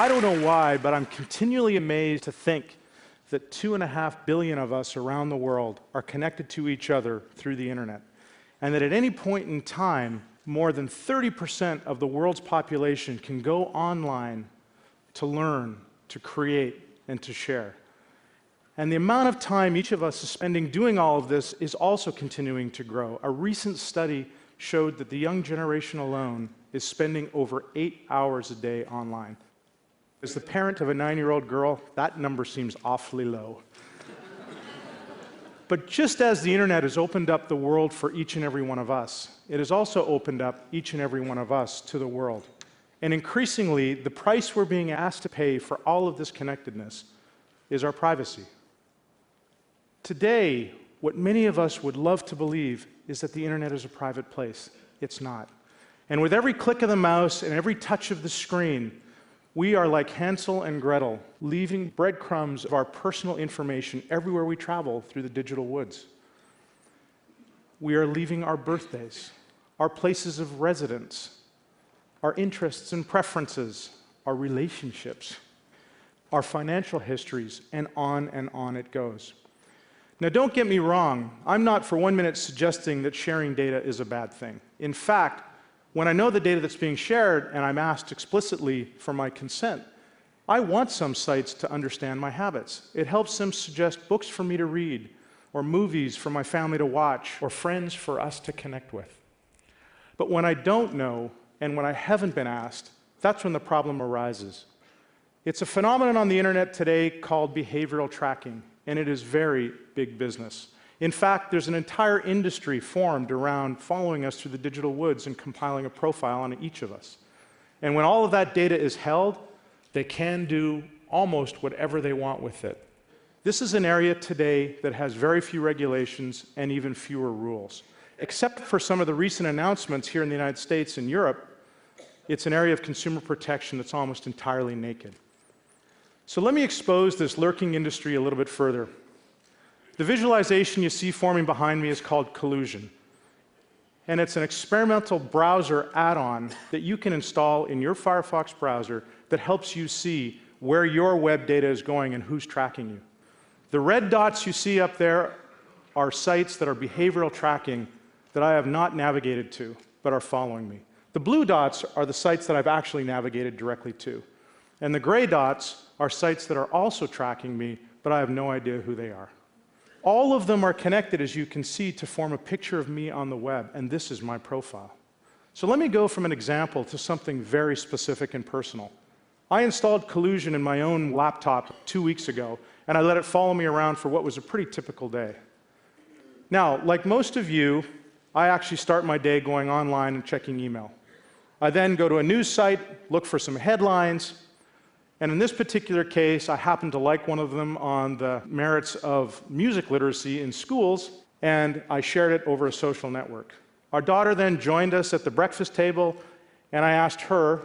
I don't know why, but I'm continually amazed to think that 2.5 billion of us around the world are connected to each other through the internet, and that at any point in time, more than 30% of the world's population can go online to learn, to create, and to share. And the amount of time each of us is spending doing all of this is also continuing to grow. A recent study showed that the young generation alone is spending over 8 hours a day online. As the parent of a 9-year-old girl, that number seems awfully low. But just as the internet has opened up the world for each and every one of us, it has also opened up each and every one of us to the world. And increasingly, the price we're being asked to pay for all of this connectedness is our privacy. Today, what many of us would love to believe is that the internet is a private place. It's not. And with every click of the mouse and every touch of the screen, we are like Hansel and Gretel, leaving breadcrumbs of our personal information everywhere we travel through the digital woods. We are leaving our birthdays, our places of residence, our interests and preferences, our relationships, our financial histories, and on it goes. Now, don't get me wrong. I'm not for 1 minute suggesting that sharing data is a bad thing. In fact, when I know the data that's being shared and I'm asked explicitly for my consent, I want some sites to understand my habits. It helps them suggest books for me to read, or movies for my family to watch, or friends for us to connect with. But when I don't know, and when I haven't been asked, that's when the problem arises. It's a phenomenon on the internet today called behavioral tracking, and it is very big business. In fact, there's an entire industry formed around following us through the digital woods and compiling a profile on each of us. And when all of that data is held, they can do almost whatever they want with it. This is an area today that has very few regulations and even fewer rules. Except for some of the recent announcements here in the United States and Europe, it's an area of consumer protection that's almost entirely naked. So let me expose this lurking industry a little bit further. The visualization you see forming behind me is called collusion. And it's an experimental browser add-on that you can install in your Firefox browser that helps you see where your web data is going and who's tracking you. The red dots you see up there are sites that are behavioral tracking that I have not navigated to, but are following me. The blue dots are the sites that I've actually navigated directly to. And the gray dots are sites that are also tracking me, but I have no idea who they are. All of them are connected, as you can see, to form a picture of me on the web, and this is my profile. So let me go from an example to something very specific and personal. I installed Collusion in my own laptop 2 weeks ago, and I let it follow me around for what was a pretty typical day. Now, like most of you, I actually start my day going online and checking email. I then go to a news site, look for some headlines, and in this particular case, I happened to like one of them on the merits of music literacy in schools, and I shared it over a social network. Our daughter then joined us at the breakfast table, and I asked her,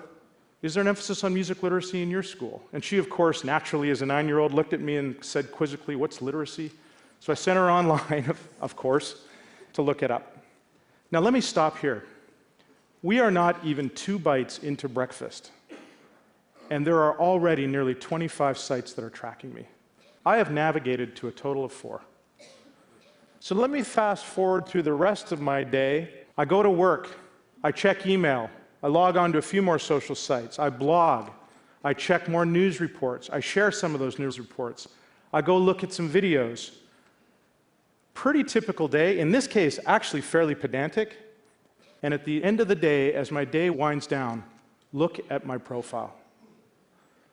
is there an emphasis on music literacy in your school? And she, of course, naturally, as a 9-year-old, looked at me and said quizzically, what's literacy? So I sent her online, of course, to look it up. Now let me stop here. We are not even 2 bites into breakfast, and there are already nearly 25 sites that are tracking me. I have navigated to a total of 4. So let me fast forward through the rest of my day. I go to work, I check email, I log on to a few more social sites, I blog, I check more news reports, I share some of those news reports, I go look at some videos. Pretty typical day, in this case actually fairly pedantic, and at the end of the day, as my day winds down, look at my profile.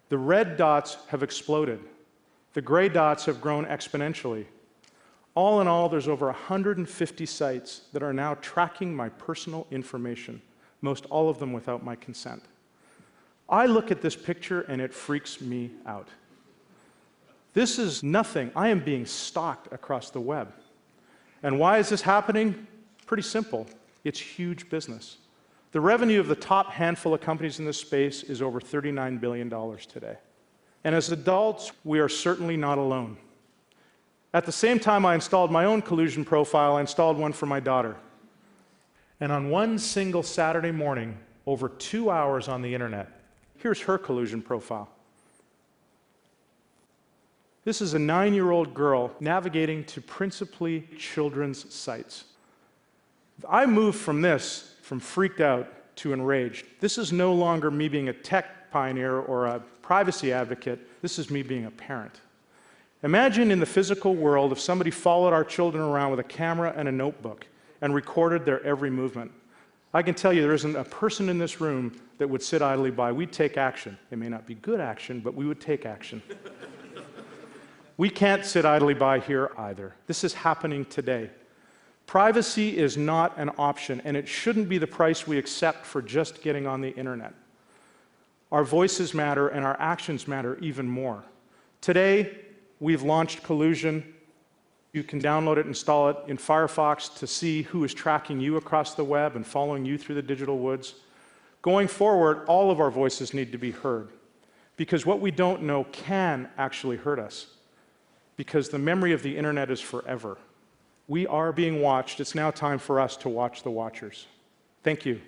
The red dots have exploded. The gray dots have grown exponentially. All in all, there's over 150 sites that are now tracking my personal information, most all of them without my consent. I look at this picture and it freaks me out. This is nothing. I am being stalked across the web. And why is this happening? Pretty simple. It's huge business. The revenue of the top handful of companies in this space is over $39 billion today. And as adults, we are certainly not alone. At the same time I installed my own collusion profile, I installed one for my daughter. And on one single Saturday morning, over 2 hours on the internet, here's her collusion profile. This is a 9-year-old girl navigating to principally children's sites. I moved from this, from freaked out to enraged. This is no longer me being a tech pioneer or a privacy advocate. This is me being a parent. Imagine in the physical world if somebody followed our children around with a camera and a notebook and recorded their every movement. I can tell you there isn't a person in this room that would sit idly by. We'd take action. It may not be good action, but we would take action. We can't sit idly by here either. This is happening today. Privacy is not an option, and it shouldn't be the price we accept for just getting on the internet. Our voices matter, and our actions matter even more. Today, we've launched Collusion. You can download it, install it in Firefox to see who is tracking you across the web and following you through the digital woods. Going forward, all of our voices need to be heard, because what we don't know can actually hurt us, because the memory of the internet is forever. We are being watched. It's now time for us to watch the watchers. Thank you.